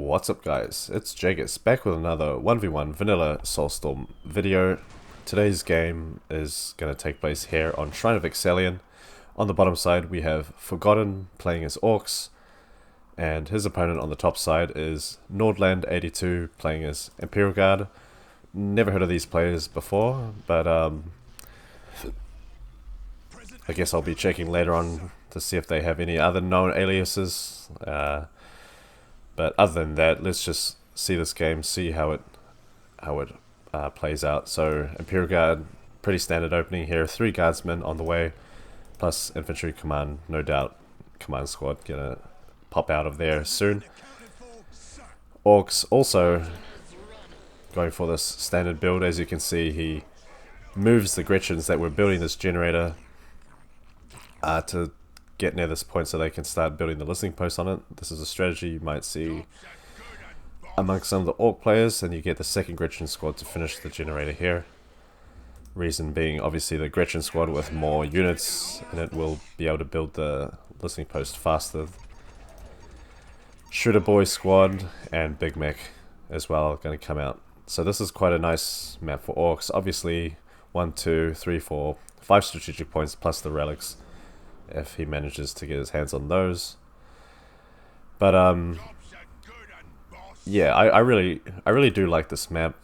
What's up guys, it's Jagus back with another 1v1 vanilla Soulstorm video. Today's game is going to take place here on Shrine of Excellion. On the bottom side we have Forgotten playing as Orks, and his opponent on the top side is Nordland82 playing as Imperial Guard. Never heard of these players before, but I guess I'll be checking later on to see if they have any other known aliases. But other than that, let's just see this game, see how it plays out. So Imperial Guard, pretty standard opening here. 3 guardsmen on the way, plus infantry command. No doubt, command squad gonna pop out of there soon. Orks also going for this standard build. As you can see, he moves the Gretchens that were building this generator to get near this point so they can start building the listening post on it. This is a strategy you might see amongst some of the Orc players, and you get the second Gretchen squad to finish the generator here. Reason being, obviously, the Gretchen squad with more units and it will be able to build the listening post faster. Shooter Boy squad and Big Mech as well are going to come out. So this is quite a nice map for Orcs. Obviously 1, 2, 3, 4, 5 strategic points plus the relics, if he manages to get his hands on those. But yeah, I really do like this map.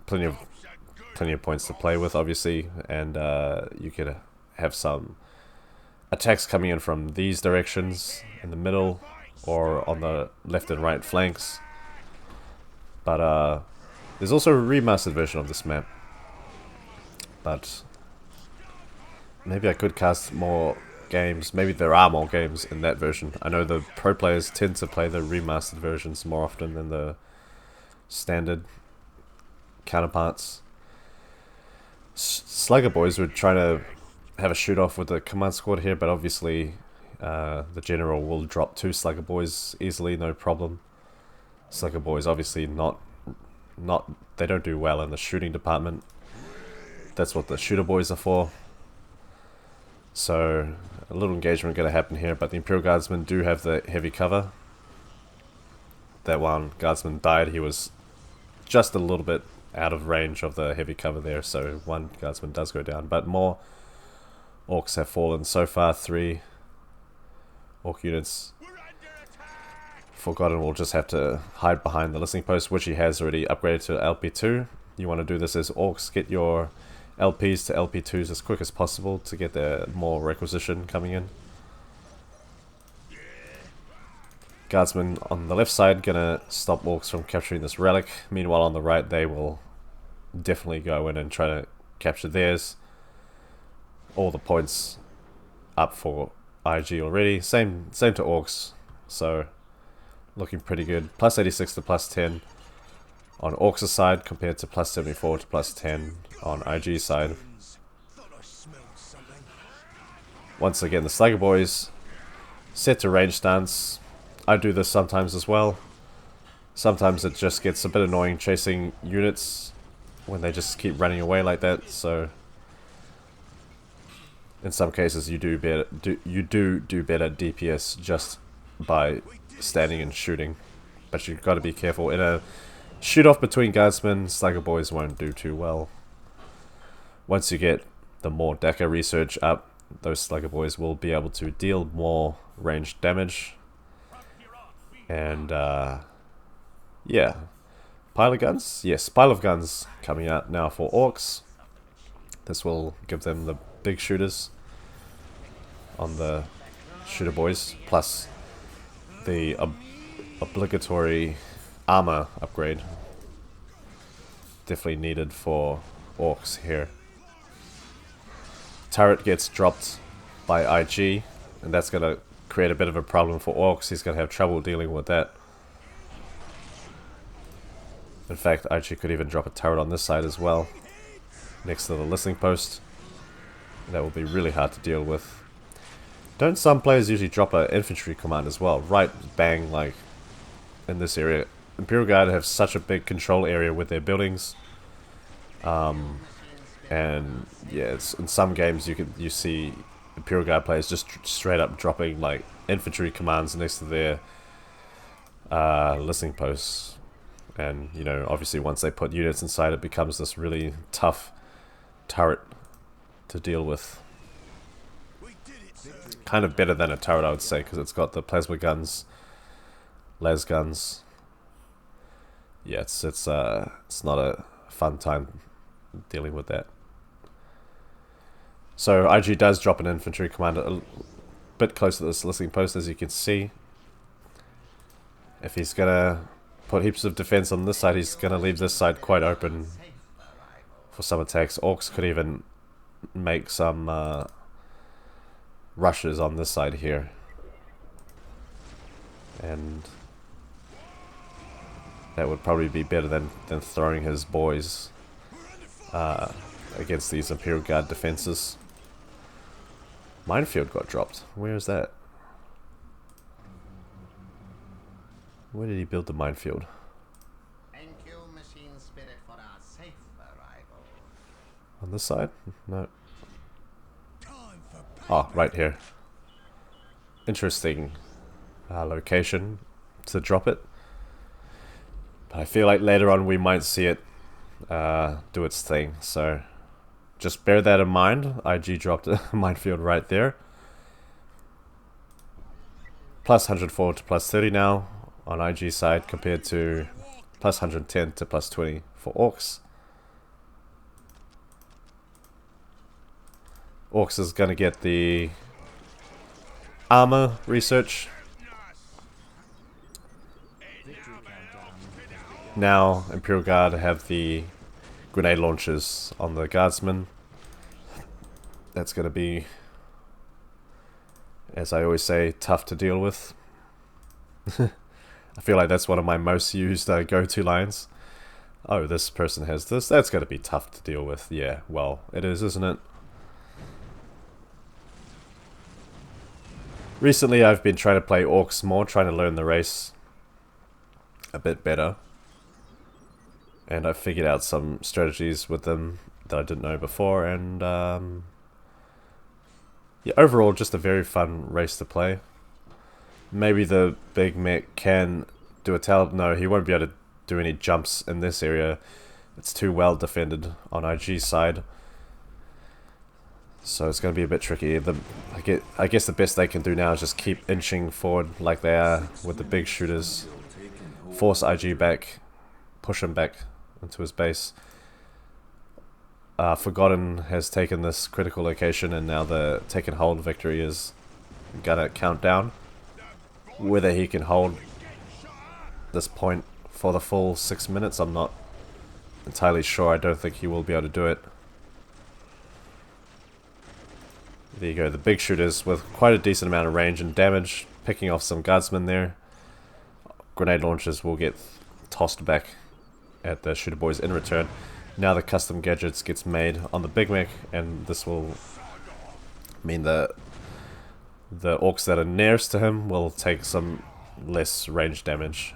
Plenty of points to play with, obviously, and you could have some attacks coming in from these directions in the middle or on the left and right flanks. But there's also a remastered version of this map, but maybe I could cast more games. Maybe there are more games in that version. I know the pro players tend to play the remastered versions more often than the standard counterparts. Slugger Boys were trying to have a shoot off with the command squad here, but obviously the general will drop 2 Slugger Boys easily, no problem. Slugger Boys obviously they don't do well in the shooting department. That's what the Shooter Boys are for. So a little engagement going to happen here, but the Imperial Guardsmen do have the heavy cover. That one Guardsman died, he was just a little bit out of range of the heavy cover there, so 1 Guardsman does go down, but more Orcs have fallen so far. 3 Orc units. Forgotten will just have to hide behind the listening post, which he has already upgraded to LP2. You want to do this as Orcs, get your LPs to LP2s as quick as possible to get the more requisition coming in. Guardsmen on the left side gonna stop Orcs from capturing this relic. Meanwhile on the right they will definitely go in and try to capture theirs. All the points up for IG already. Same to Orcs, so looking pretty good. Plus 86 to plus 10 on Orcs' side compared to plus 74 to plus 10 on IG side. Once again, the Slugger Boys set to range stance. I do this sometimes as well. Sometimes it just gets a bit annoying chasing units when they just keep running away like that, so in some cases you do better DPS just by standing and shooting, but you've got to be careful. In a shoot off between guardsmen, Slugger Boys won't do too well. Once you get the more Dakar research up, those Slugger Boys will be able to deal more ranged damage. And yeah, pile of guns? Yes, pile of guns coming out now for Orcs. This will give them the big shooters on the Shooter Boys, plus the obligatory armor upgrade. Definitely needed for Orcs here. Turret gets dropped by IG, and that's going to create a bit of a problem for Orcs. He's going to have trouble dealing with that. In fact, IG could even drop a turret on this side as well, next to the listening post. That will be really hard to deal with. Don't some players usually drop an infantry command as well? Right bang, like in this area. Imperial Guard have such a big control area with their buildings. And yeah, in some games you see Imperial Guard players just straight up dropping like infantry commands next to their listening posts. And, you know, obviously once they put units inside, it becomes this really tough turret to deal with. Kind of better than a turret, I would say, because it's got the plasma guns, las guns. Yeah, it's not a fun time dealing with that. So IG does drop an infantry commander a bit close to this listening post, as you can see. If he's gonna put heaps of defense on this side, he's gonna leave this side quite open for some attacks. Orks could even make some rushes on this side here, and that would probably be better than throwing his boys against these Imperial Guard defenses. Minefield got dropped. Where is that? Where did he build the minefield? Thank you, Machine Spirit, for our safe arrival. On this side? No. Oh, right here. Interesting location to drop it. But I feel like later on we might see it do its thing. So just bear that in mind. IG dropped a minefield right there. Plus 104 to plus 30 now on IG side, compared to plus 110 to plus 20 for Orks. Orks is going to get the armor research. Now Imperial Guard have the grenade launchers on the guardsmen. That's going to be, as I always say, tough to deal with. I feel like that's one of my most used go-to lines. Oh, this person has this. That's going to be tough to deal with. Yeah, well, it is, isn't it? Recently, I've been trying to play Orks more, trying to learn the race a bit better. And I've figured out some strategies with them that I didn't know before. And yeah, overall, just a very fun race to play. Maybe the big mech can do a tail. No, he won't be able to do any jumps in this area. It's too well defended on IG's side. So it's going to be a bit tricky. I guess the best they can do now is just keep inching forward like they are with the big shooters. Force IG back. Push him back into his base. Forgotten has taken this critical location, and now the take and hold victory is gonna count down. Whether he can hold this point for the full 6 minutes, I'm not entirely sure. I don't think he will be able to do it. There you go, the big shooters with quite a decent amount of range and damage, picking off some guardsmen there. Grenade launchers will get tossed back at the shooter boys in return. Now the custom gadgets gets made on the big mech, and this will mean the orcs that are nearest to him will take some less range damage.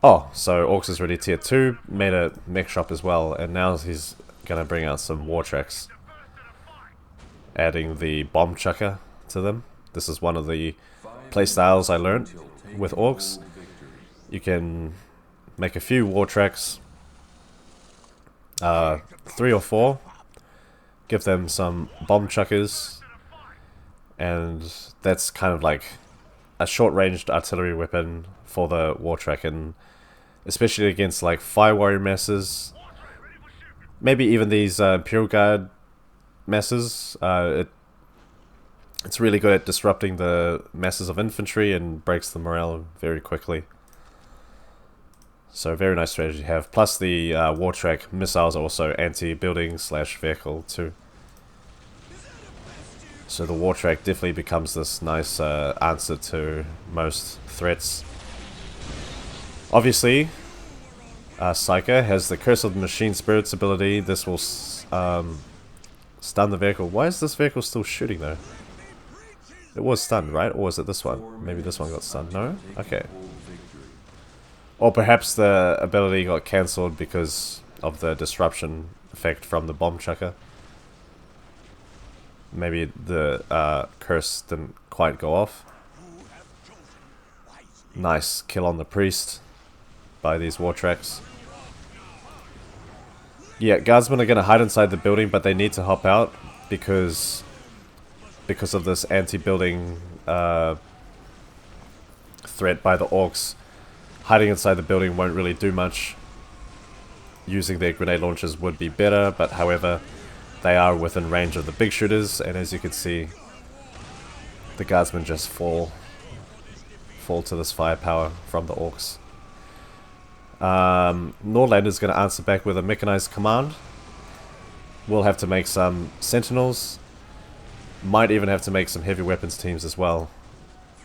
Oh, so Orks is ready tier 2, made a mech shop as well, and now he's gonna bring out some war tracks, adding the bomb chucker to them. This is one of the playstyles I learned with Orks. You can make a few war tracks, 3 or 4, give them some bomb chuckers, and that's kind of like a short-ranged artillery weapon for the war track, and especially against like fire warrior masses, maybe even these Imperial Guard masses. It's really good at disrupting the masses of infantry and breaks the morale very quickly. So very nice strategy to have. Plus the war track missiles are also anti-building / vehicle too. So the war track definitely becomes this nice answer to most threats. Obviously, Psyker has the Curse of the Machine Spirits ability. This will stun the vehicle. Why is this vehicle still shooting though? It was stunned, right? Or was it this one? Maybe this one got stunned. No? Okay. Or perhaps the ability got cancelled because of the disruption effect from the bomb chucker. Maybe the curse didn't quite go off. Nice kill on the priest by these war tracks. Yeah, guardsmen are going to hide inside the building, but they need to hop out because of this anti-building threat by the Orks. Hiding inside the building won't really do much. Using their grenade launchers would be better, but however, they are within range of the big shooters, and as you can see, the guardsmen just fall to this firepower from the Orks. Nordland is going to answer back with a mechanized command. We'll have to make some sentinels. Might even have to make some heavy weapons teams as well.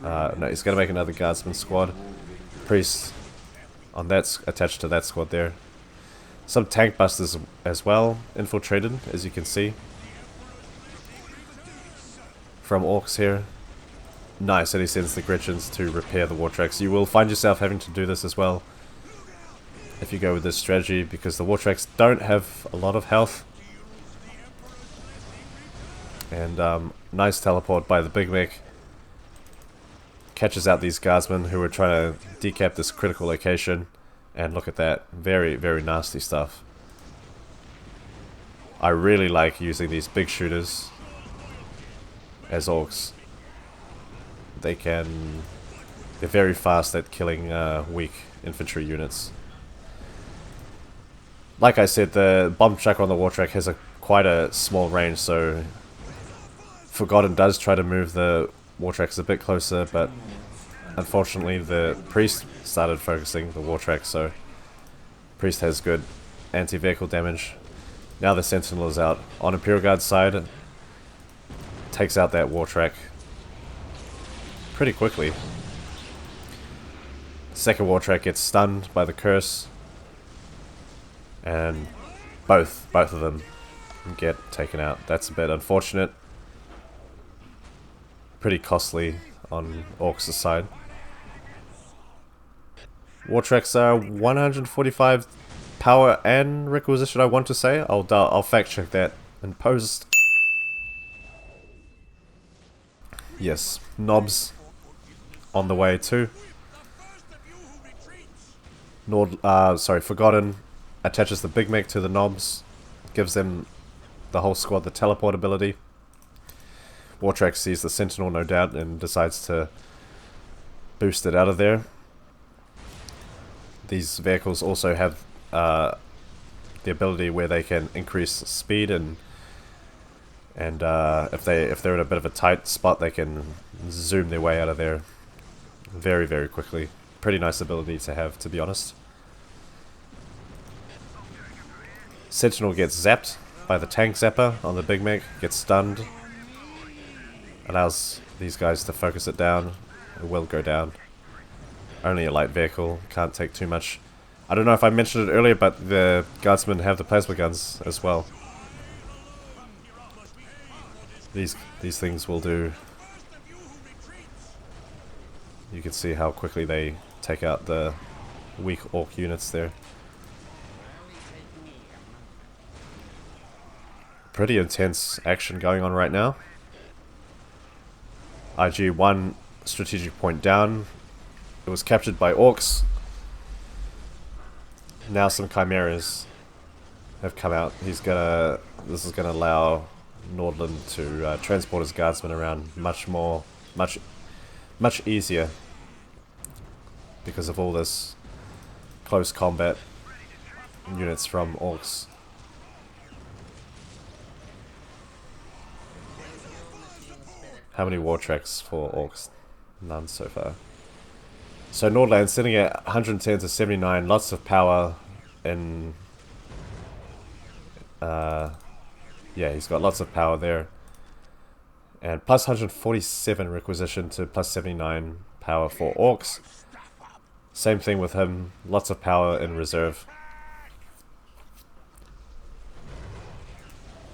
No, he's going to make another guardsman squad. Priest on that's attached to that squad there. Some tank busters as well infiltrated, as you can see, from Orks here. Nice, and he sends the Gretchens to repair the war tracks. You will find yourself having to do this as well if you go with this strategy, because the war tracks don't have a lot of health. And nice teleport by the Big Mech. Catches out these guardsmen who are trying to decap this critical location. And look at that. Very, very nasty stuff. I really like using these big shooters as Orks. They're very fast at killing weak infantry units. Like I said, the bomb tracker on the war track has quite a small range, so Forgotten does try to move the war tracks a bit closer, but unfortunately the priest started focusing the war track, so priest has good anti-vehicle damage. Now the sentinel is out on Imperial Guard's side, takes out that war track pretty quickly. Second war track gets stunned by the curse, and both of them get taken out. That's a bit unfortunate. Pretty costly on Orks' side. War tracks are 145 power and requisition, I want to say. I'll fact check that in post. Yes, knobs on the way too. Forgotten attaches the Big Mech to the knobs, gives them the whole squad the teleport ability. Wartrack sees the Sentinel, no doubt, and decides to boost it out of there. These vehicles also have the ability where they can increase speed, and if they're in a bit of a tight spot, they can zoom their way out of there very, very quickly. Pretty nice ability to have, to be honest. Sentinel gets zapped by the tank zapper on the Big Mech, gets stunned. Allows these guys to focus it down. It will go down. Only a light vehicle, can't take too much. I don't know if I mentioned it earlier, but the guardsmen have the plasma guns as well. These things will do. You can see how quickly they take out the weak Ork units there. Pretty intense action going on right now. IG 1 strategic point down. It was captured by Orks. Now some chimeras have come out. This is gonna allow Nordland to transport his guardsmen around much easier because of all this close combat units from Orks. How many war tracks for Orks? None so far. So Nordland sitting at 110 to 79, lots of power in... yeah, he's got lots of power there. And plus 147 requisition to plus 79 power for Orks. Same thing with him, lots of power in reserve.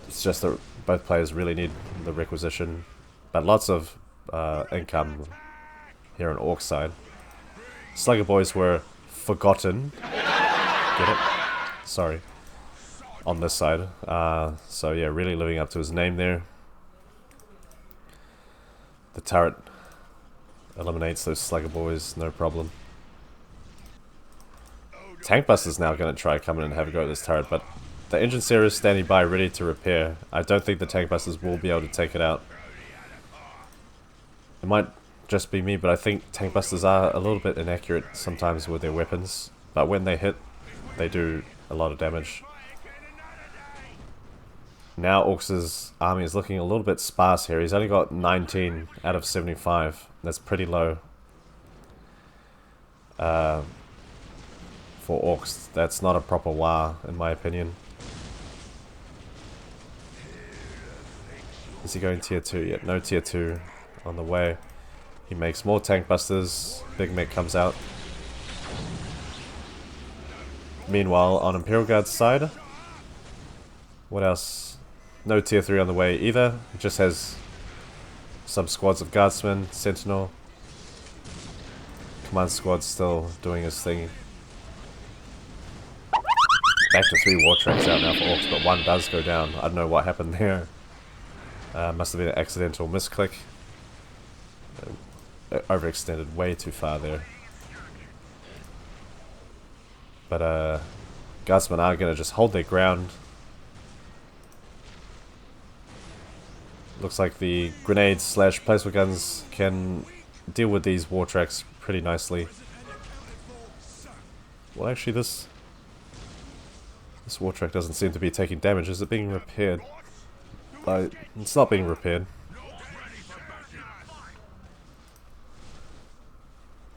It's just that both players really need the requisition. But lots of income here on Orc side. Slugger boys were forgotten. Get it? Sorry. On this side. So yeah, really living up to his name there. The turret Eliminates those slugger boys, no problem. Tank Buster's now going to try coming and have a go at this turret, but the engine series is standing by ready to repair. I don't think the Tank Busters will be able to take it out. It might just be me, but I think Tank Busters are a little bit inaccurate sometimes with their weapons. But when they hit, they do a lot of damage. Now Orks' army is looking a little bit sparse here. He's only got 19 out of 75. That's pretty low. For Orks, that's not a proper war, in my opinion. Is he going tier 2 yet? No tier 2 on the way. He makes more tank busters. Big mech comes out. Meanwhile, on Imperial Guard's side, what else? No tier 3 on the way either. It just has some squads of guardsmen, sentinel. Command squad's still doing his thing. Back to 3 war tracks out now for Orks, but 1 does go down. I don't know what happened there. Must have been an accidental misclick. Overextended way too far there. But Guardsmen are going to just hold their ground. Looks like the grenades / plasma guns can deal with these war tracks pretty nicely. Well, actually this war track doesn't seem to be taking damage. Is it being repaired? It's not being repaired.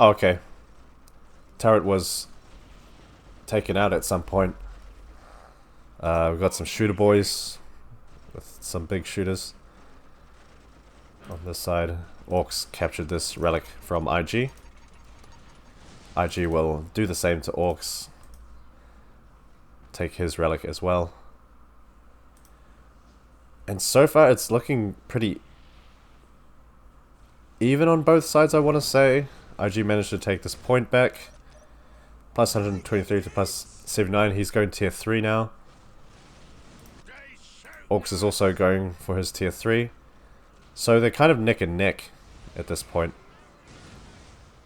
Oh, okay. Turret was taken out at some point. We've got some shooter boys with some big shooters on this side. Orks captured this relic from IG. IG will do the same to Orks. Take his relic as well. And so far it's looking pretty even on both sides, I want to say. IG managed to take this point back. Plus 123 to plus 79. He's going tier 3 now. Orks is also going for his tier 3. So they're kind of neck and neck at this point.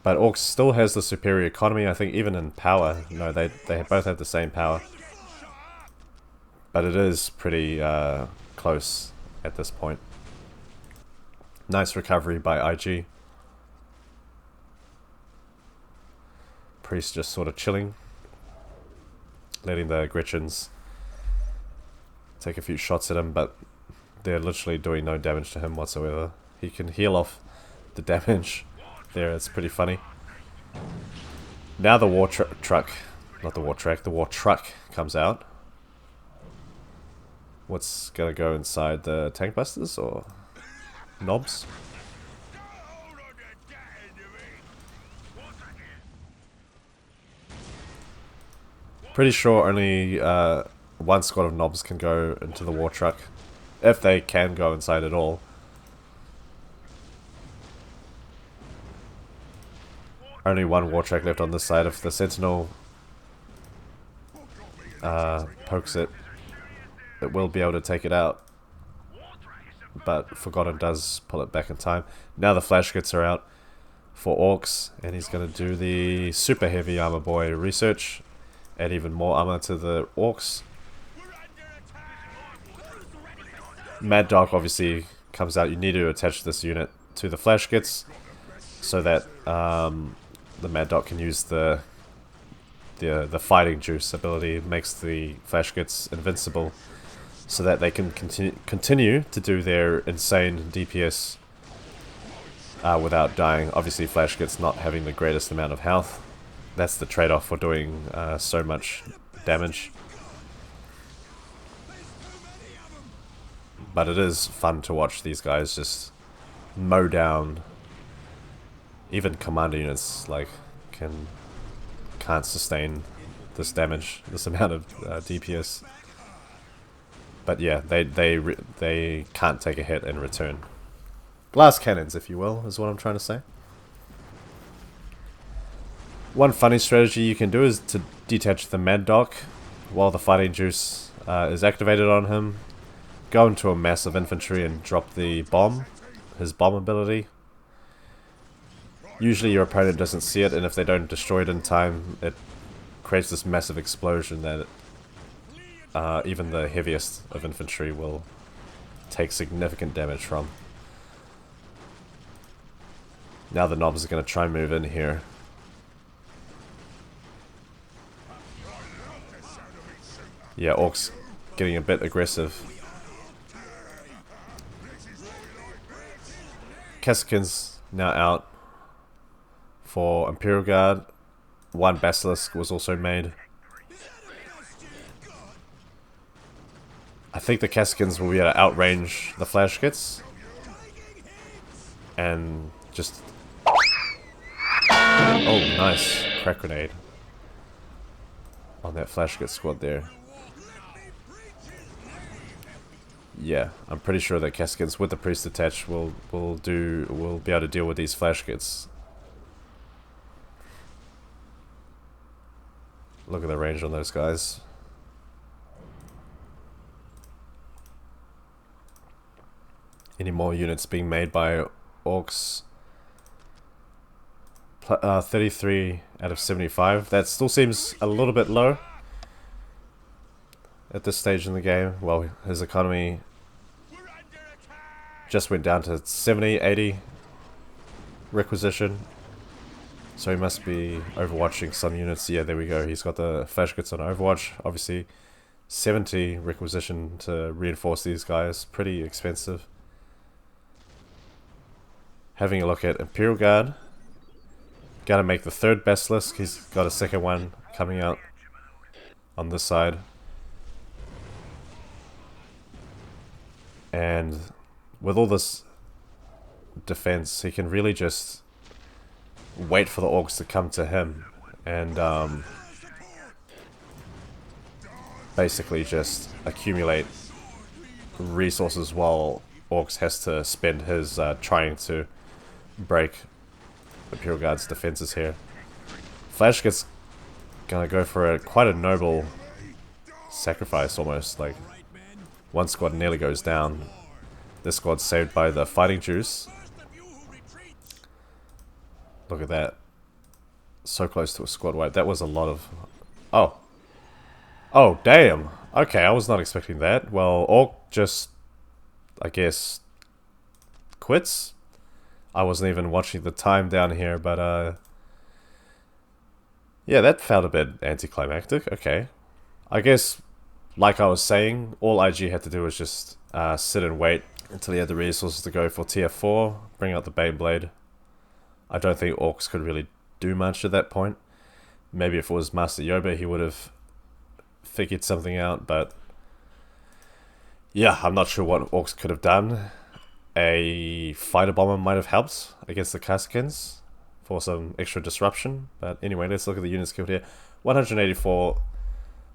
But Orks still has the superior economy, I think, even in power. No, they both have the same power. But it is pretty close at this point. Nice recovery by IG. Priest just sort of chilling. Letting the Gretchens take a few shots at him, but they're literally doing no damage to him whatsoever. He can heal off the damage there. It's pretty funny. Now the war truck, not the war track, the war truck comes out. What's gonna go inside the tank busters or knobs? Pretty sure only 1 squad of knobs can go into the war truck, if they can go inside at all. Only 1 war track left on this side. If the sentinel pokes it, it will be able to take it out. But Forgotten does pull it back in time. Now the flash kits are out for Orks, and he's going to do the super heavy armor boy research. Add even more armor to the Orks. Mad Dog obviously comes out. You need to attach this unit to the flash kits so that the Mad Dog can use the fighting juice ability. It makes the flash kits invincible so that they can continue to do their insane DPS without dying. Obviously flash kits not having the greatest amount of health. That's the trade-off for doing so much damage. But it is fun to watch these guys just mow down. Even commander units like can't sustain this damage, this amount of DPS. But yeah, they can't take a hit in return. Glass cannons, if you will, is what I'm trying to say. One funny strategy you can do is to detach the Mad Dog while the fighting juice is activated on him. Go into a massive infantry and drop the bomb, his bomb ability. Usually your opponent doesn't see it, and if they don't destroy it in time, it creates this massive explosion that even the heaviest of infantry will take significant damage from. Now the knobs are going to try and move in here. Yeah, Orks getting a bit aggressive. Kasrkin's now out for Imperial Guard. One Basilisk was also made. I think the Kasrkins will be able to outrange the flash kits. And just... Oh, nice. Crack grenade. On that flash kit squad there. Yeah, I'm pretty sure that Kasrkins with the priest attached will be able to deal with these flash kits. Look at the range on those guys. Any more units being made by Orks? 33 out of 75. That still seems a little bit low at this stage in the game. Well, his economy just went down to 70, 80 requisition. So he must be overwatching some units. Yeah, there we go. He's got the flash kits on Overwatch. Obviously, 70 requisition to reinforce these guys. Pretty expensive. Having a look at Imperial Guard. Gotta make the third Basilisk. He's got a second one coming out on this side. And with all this defense, he can really just wait for the Orks to come to him and basically just accumulate resources while Orks has to spend his trying to break Imperial Guard's defenses here. Flash gets gonna go for quite a noble sacrifice almost. Like, one squad nearly goes down. This squad's saved by the fighting juice. Look at that. So close to a squad wipe. That was a lot of... Oh. Oh, damn. Okay, I was not expecting that. Well, Ork just, I guess, quits. I wasn't even watching the time down here, but yeah, that felt a bit anticlimactic. Okay. I guess, like I was saying, all IG had to do was just sit and wait until he had the resources to go for tier 4, bring out the Beyblade. I don't think Orks could really do much at that point. Maybe if it was Master Yoba, he would have figured something out, but yeah, I'm not sure what Orks could have done. A fighter bomber might have helped against the Kasrkins for some extra disruption. But anyway, let's look at the units killed here. 184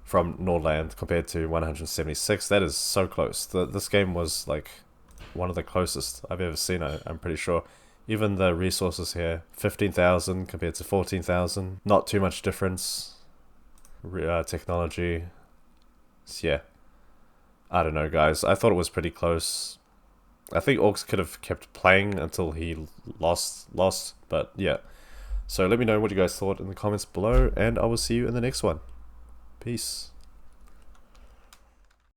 from Nordland compared to 176. That is so close. This game was like one of the closest I've ever seen, I'm pretty sure. Even the resources here, 15,000 compared to 14,000. Not too much difference. Technology. So yeah. I don't know, guys. I thought it was pretty close. I think Orks could have kept playing until he lost, but yeah. So let me know what you guys thought in the comments below, and I will see you in the next one. Peace.